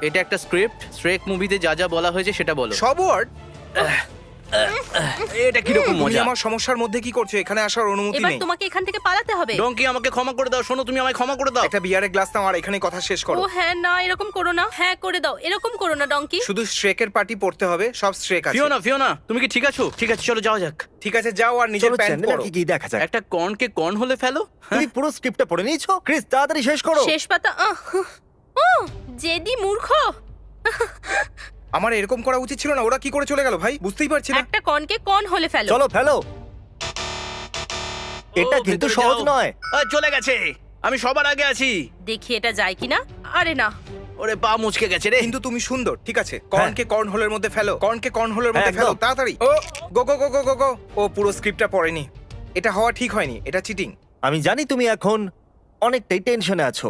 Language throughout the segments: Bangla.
এটা একটা স্ক্রিপ্ট। শ্রেক মুভিতে যা যা বলা হয়েছে সেটা বলো। সব ওয়ার্ড? এটা কিরকম তুমি মজা? আমার সমস্যার মধ্যে কি করছো? এখানে আসার অনুমতি এবার নেই। তোমাকে এখান থেকে পালাতে হবে। ডঙ্কি, আমাকে ক্ষমা করে দাও। শোনো, তুমি আমায় ক্ষমা করে দাও। একটা বিয়ারের গ্লাস নাও আর এখানে কথা শেষ করো। ও হ্যাঁ, না এরকম করো না। হ্যাঁ করে দাও, এরকম করো না ডঙ্কি। শুধু স্ট্রেকের পার্টি পড়তে হবে, সব স্ট্রেক আছে। ফিওনা, ফিওনা, তুমি কি ঠিক আছো? ঠিক আছে, চলো যাওয়া যাক। ঠিক আছে, যাও আর নিজের চলো প্যান্ট চ্যান্ডেলার পরো। কি দেখা যাক। একটা কর্নকে কর্ন হলে ফেলো। তুমি পুরো স্ক্রিপ্টটা পড়ে নিয়েছো? ক্রিস তাড়াতাড়ি শেষ করো। শেষ পাতা। জেদি মূর্খ। আমার এরকম করা উচিত ছিল না। ওরা কি করে চলে গেল ভাই? বুঝতেই পারছি না। একটা কনকে কন হলে ফেলো। চলো ফেলো। এটা ও, কিন্তু ভেতরে সহজ যাও। নয়। চলে গেছে। আমি সবার আগে আছি। দেখি এটা যায় কিনা। আরে না, ওরে, পা মুচকে গেছে রে। কিন্তু তুমি সুন্দর, ঠিক আছে। কর্নকে কর্ন হোলের মধ্যে ফেলো, কর্নকে কর্ন হোলের মধ্যে হ্যাঁ, ফেলো, একদম। তাড়াতাড়ি। ও গো গো গো গো গো গো। ও পুরো স্ক্রিপ্টটা পড়েনি। এটা হওয়া ঠিক হয়নি, এটা চিটিং। আমি জানি তুমি এখন অনেকটাই টেনশনে আছো,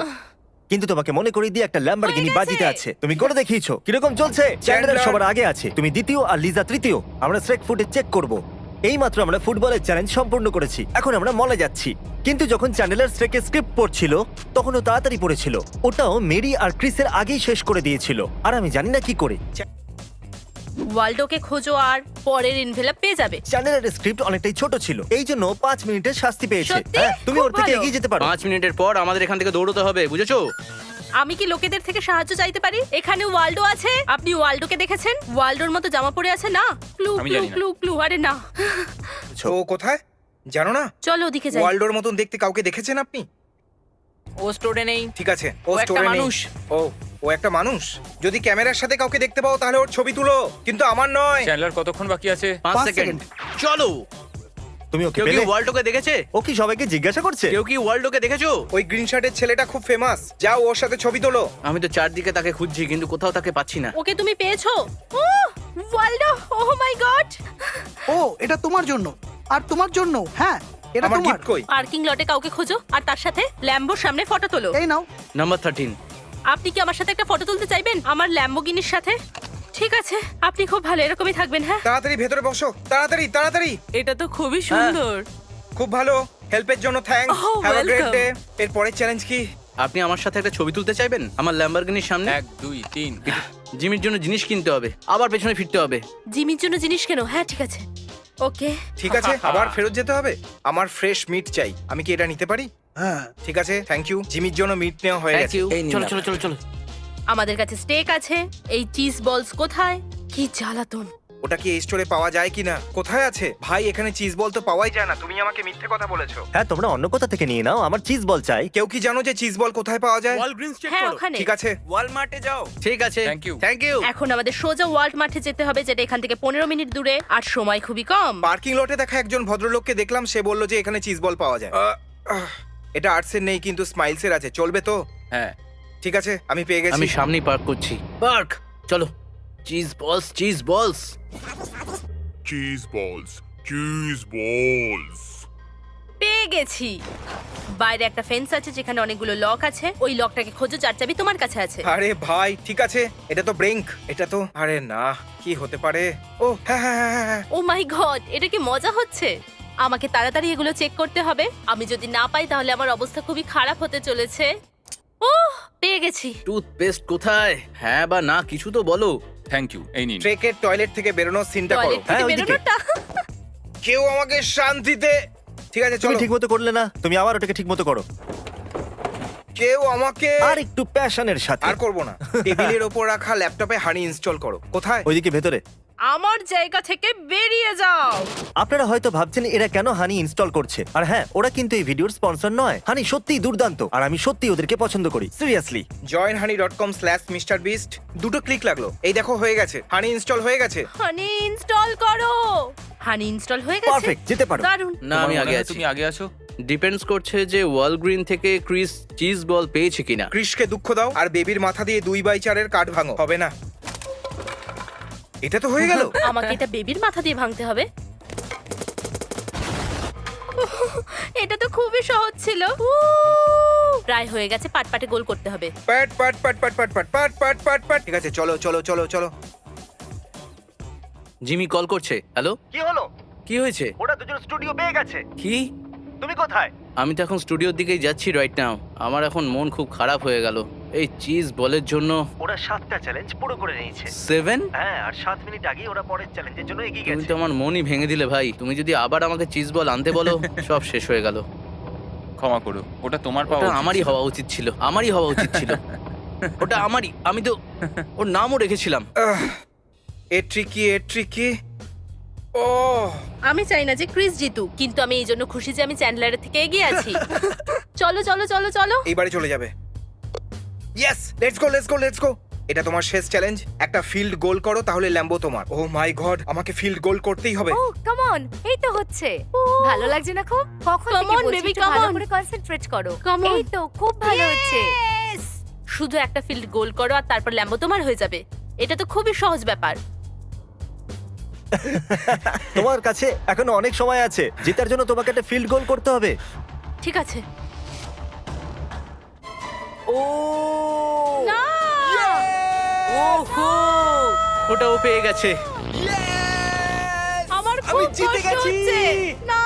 কিন্তু তোমাকে মনে করিয়ে দিয়ে একটা ল্যাম্বরগিনি হয়ে গেছে। বাজিতে আছে। তুমি করে দেখিয়েছো। কিরকম চলছে? চ্যান্ডলার সবার আগে আছে, তুমি দ্বিতীয় আর লিজা তৃতীয়। আমরা স্ট্রেক ফুটে চেক করব। এইমাত্র আমরা ফুটবলের চ্যালেঞ্জ সম্পূর্ণ করেছি, এখন আমরা মলে যাচ্ছি। কিন্তু যখন চ্যান্ডেলার স্ট্রেকের স্ক্রিপ্ট পড়ছিল তখন ও তাড়াতাড়ি পড়েছিল। ওটাও মেরি আর ক্রিসের আগেই শেষ করে দিয়েছিল, আর আমি জানি না কি করে। ওয়াল্ডোকে খোঁজো আর পরের ইনভেলপ পেয়ে যাবে। চ্যান্ডেলারের স্ক্রিপ্ট অনেকটাই ছোট ছিল, এই জন্য 5 মিনিটের শাস্তি পেয়েছে। সত্যি? হ্যাঁ, তুমি খুব ওর থেকে ভালো। এগিয়ে যেতে পারো। 5 মিনিটের পর আমাদের এখান থেকে দৌড়তে হবে, বুঝেছো? আমি কি লোকেদের থেকে সাহায্য চাইতে পারি? এখানে ওয়াল্ডো আছে। আপনি ওয়াল্ডোকে দেখেছেন? ওয়াল্ডোর মতো জামা পরে আছে না? ক্লু আমি ক্লু জানি না। Clue clue. আরে না, ও কোথায় জানো না? চলো ওদিকে যাই। ওয়ার্ল্ডোর মতন দেখতে কাউকে দেখেছেন আপনি? ও স্টোরে নেই। ঠিক আছে, ও ও একটা স্টোরে নেই। মানুষ। ও একটা মানুষ। যদি ক্যামেরার সাথে কাউকে দেখতে পাও তাহলে ওর ছবি তুলো, কিন্তু আমার নয়। চ্যান্ডলার কতক্ষণ বাকি আছে? 5 সেকেন্ড। চলো। তুমি ওকে কেউ কি পেলে? ওয়ার্ল্ডকে দেখেছে? ও কি সবাইকে জিজ্ঞাসা করছে? কেউ কি ওয়ার্ল্ডকে দেখেছো? ওই গ্রিন শার্টের ছেলেটা খুব ফেমাস, যাও ওর সাথে ছবি তোলো। আমি তো চারদিকে তাকে খুঁজছি, কিন্তু কোথাও তাকে পাচ্ছি না। ওকে তুমি পেয়েছো? ও ওয়াল্ডো, ওহ মাই গড। ও এটা তোমার জন্য আর তোমার জন্য। হ্যাঁ এটা আমার তোমার। গিফট কই? পার্কিং লটে কাউকে খোঁজো আর তার সাথে ল্যাম্বোর সামনে ফটো তোলো। এই নাও। নাম্বার 13। আপনি কি আমার সাথে একটা ফটো তুলতে চাইবেন আমার ল্যাম্বোগিনির সাথে? ঠিক আছে, আপনি খুব ভালো, এরকমই থাকবেন। হ্যাঁ, তাড়াতাড়ি ভেতরে বসো, তাড়াতাড়ি তাড়াতাড়ি। এটা তো খুবই সুন্দর। খুব ভালো, হেল্পের জন্য thanks. Oh, have a great welcome. Day. এর পরের চ্যালেঞ্জ কি? আপনি আমার সাথে একটা ছবি তুলতে চাইবেন আমার ল্যাম্বরগিনির সামনে? 1 2 3। জিমির জন্য জিনিস কিনতে হবে, আবার পেছনে ফিরতে হবে। জিমির জন্য জিনিস কেন? হ্যাঁ ঠিক আছে, ওকে। ঠিক আছে, আবার ফেরত যেতে হবে। আমার ফ্রেশ মিট চাই, আমি কি এটা নিতে পারি? হ্যাঁ ঠিক আছে, থ্যাংক ইউ। জিমির জন্য মিট নেওয়া হয়ে থ্যাংক গেছে। ইউ। এই নিন চলো না। চলো চলো চলো। আমাদের কাছে স্টেক আছে। এই চিজ বলস কোথায়? কি জ্বালাতন। ওটা কি এই স্টোরে পাওয়া যায় কিনা? কোথায় আছে ভাই? এখানে চিজ বল তো পাওয়াই যায় না। তুমি আমাকে মিথ্যে কথা বলেছো। হ্যাঁ, তোমরা অন্য কোথা থেকে নিয়ে নাও, আমার চিজ বল চাই। কেউ কি জানো যে চিজ বল কোথায় পাওয়া যায়? হ্যাঁ ওখানে। ঠিক আছে, ওয়ালমার্টে যাও। ঠিক আছে, Thank you. Thank you. এখন আমাদের সোজা ওয়ার্ল্ড মাঠে যেতে হবে, যেটা এখান থেকে 15 মিনিট দূরে, আর সময় খুবই কম। পার্কিং লটে দেখা একজন ভদ্রলোককে দেখলাম, সে বললো যে এখানে চিজ বল পাওয়া যায়। এটা আর্টসের নেই কিন্তু স্মাইলসের আছে, চলবে তো? হ্যাঁ। ঠিক আছে, আমি পেয়ে গেছি। আমি সামনেই পার্ক করছি। পার্ক, চলো। চিজ বলস, চিজ বলস। Cheese balls. Cheese balls. পেয়ে গেছি। বাইরে একটা ফেন্স আছে যেখানে অনেকগুলো লক আছে। ওই লকটাকে খোঁজো, যার চাবি তোমার কাছে আছে। আরে ভাই, ঠিক আছে, এটা তো ব্রেঙ্ক। এটা তো, আরে না, কি হতে পারে? ও হ্যাঁ হ্যাঁ হ্যাঁ হ্যাঁ, হ্যাঁ। ও মাই গড, এটা কি মজা হচ্ছে? আমাকে তাড়াতাড়ি এগুলো চেক করতে হবে। আমি যদি না পাই তাহলে আমার অবস্থা খুবই খারাপ হতে চলেছে। ও পেয়ে গেছি। টুথপেস্ট কোথায়? হ্যাঁ বা না কিছু তো বলো। Thank you. এই নিন। ট্রেকের টয়লেট থেকে বেরোনোর সিনটা করো। টয়লেট থেকে হ্যাঁ, ওইদিকে। বেরোনোটা। কেউ আমাকে শান্তিতে, ঠিক আছে তুমি চলো। ঠিক মতো করলে না, তুমি আবার ওটাকে ঠিক মতো করো। কেউ আমাকে, আর একটু প্যাশনের সাথে। আর করবো না। টেবিলের ওপর রাখা ল্যাপটপে হানি ইনস্টল করো। কোথায়? ওইদিকে ভেতরে। আমার জায়গা থেকে বেরিয়ে যাও। আপনারা হয়তো ভাবছেন এরা কেন হানি ইনস্টল করছে, আর হ্যাঁ, ওরা কিন্তু এই ভিডিওর স্পন্সর নয়। হানি সত্যিই দুর্দান্ত, আর আমি সত্যিই ওদেরকে পছন্দ করি, সিরিয়াসলি। joinhoney.com/MrBeast। দুটো ক্লিক লাগলো, এই দেখো হয়ে গেছে, হানি ইনস্টল হয়ে গেছে। হানি ইনস্টল করো। হানি ইনস্টল হয়ে গেছে। পারফেক্ট, যেতে পারো। দারুণ। না, আমি তোমার মনে আগে হয় আছি। তুমি আগে আছো। ডিপেন্ডস করছে যে ওয়ালগ্রিন থেকে ক্রিস চিজ বল পেয়েছে কিনা। ক্রিশকে দুঃখ দাও আর বেবির মাথা দিয়ে 2/4 কাঠ ভাঙো। হবে না, এটা তো হয়ে গেল। আমাকে এটা বেবির মাথা দিয়ে ভাঙতে হবে। এটা তো খুবই সহজ ছিল। প্রায় হয়ে গেছে, পাটপাটে গোল করতে হবে। পাট পাট পাট পাট পাট পাট পাট পাট পাট পাট। ঠিক আছে, চলো চলো চলো চলো। জিমি কল করছে। হ্যালো, কি হলো? কি হয়েছে? ওরা দুজন স্টুডিও পেয়ে গেছে। কি? তুমি কোথায়? আমি তো এখন স্টুডিওর দিকেই যাচ্ছি রাইট নাও। আমার এখন মন খুব খারাপ হয়ে গেল। এই চিজ বলের জন্য ওরা 7টা চ্যালেঞ্জ পুরো করে নিয়েছে। 7? হ্যাঁ, আর 7 মিনিট আগেই ওরা পরের চ্যালেঞ্জের জন্য এগিয়ে তুমি গেছে। তো আমার মনই ভেঙে দিলে ভাই। তুমি যদি আবার আমাকে চিজ বল আনতে বলো সব শেষ হয়ে গেল। ক্ষমা করো, ওটা তোমার পাওয়া ওটা উচিত আমারই ছিল। হওয়া উচিত ছিল, আমারই হওয়া উচিত ছিল। ওটা আমারই, আমি তো ওর নামও রেখেছিলাম। এ ট্রিকি ও আমি চাই না যে ক্রিস জিতুক, কিন্তু আমি এই জন্য খুশি যে আমি চ্যান্ডলারের থেকে এগিয়ে আছি। চলো চলো চলো চলো। এইবারে চলে যাবে। Yes, let's go. এটা তোমার শেষ চ্যালেঞ্জ। একটা ফিল্ড গোল করো তাহলে ল্যাম্বো তোমার। ও মাই গড, আমাকে ফিল্ড গোল করতেই হবে। ও কাম অন, এই তো হচ্ছে। ভালো লাগছে না খুব? কখন Come থেকে on, বলছি baby, একটু come ভালো on. করে কনসেন্ট্রেট করো। Come on. এই তো খুব ভালো হচ্ছে। শুধু একটা ফিল্ড গোল করো আর তারপর ল্যাম্বো তোমার হয়ে যাবে। এটা তো খুবই সহজ ব্যাপার। তোমার কাছে এখনো অনেক সময় আছে। জেতার জন্য তোমাকে একটা ফিল্ড গোল করতে হবে। ঠিক আছে। ও না! ওহো, ওটা ও পেয়ে গেছে। আমার আমি খুব জিতে কষ্ট গেছি। হচ্ছে। না!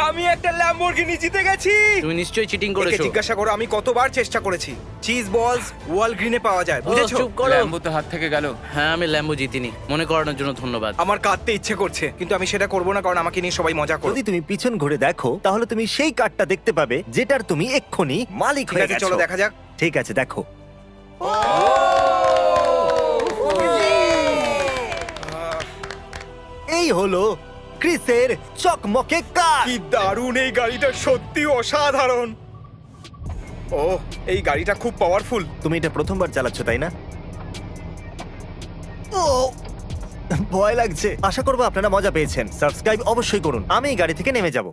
আমি একটা ল্যাম্বরগিনি জিতে গেছি। তুমি নিশ্চয়ই চিটিং একে করেছো। জিজ্ঞাসা করো আমি কতবার চেষ্টা করেছি। চিজ বলস ওয়াল গ্রিনে পাওয়া যায়, ও, বুঝেছো? চুপ করো। ল্যাম্বো তো হাত থেকে গেল। হ্যাঁ, আমি ল্যাম্বো জিতিনি। মনে করানোর জন্য ধন্যবাদ। আমার কাঁদতে ইচ্ছে করছে, কিন্তু আমি সেটা করবো না, কারণ আমাকে নিয়ে সবাই মজা করবে। যদি তুমি পিছন ঘুরে দেখো তাহলে তুমি সেই কার্ডটা দেখতে পাবে যেটার তুমি এক্ষুনি মালিক ঠিক হয়ে আছে, গেছো। চলো দেখা যাক। ঠিক আছে, দেখো। এই হলো ক্রিসের চকমকে কার। কি দারুণ, এই গাড়িটা সত্যি অসাধারণ। ও, এই গাড়িটা খুব পাওয়ারফুল। তুমি এটা প্রথমবার চালাচ্ছ, তাই না? ও, ভয় লাগছে। আশা করবো আপনারা মজা পেয়েছেন। সাবস্ক্রাইব অবশ্যই করুন। আমি এই গাড়ি থেকে নেমে যাব।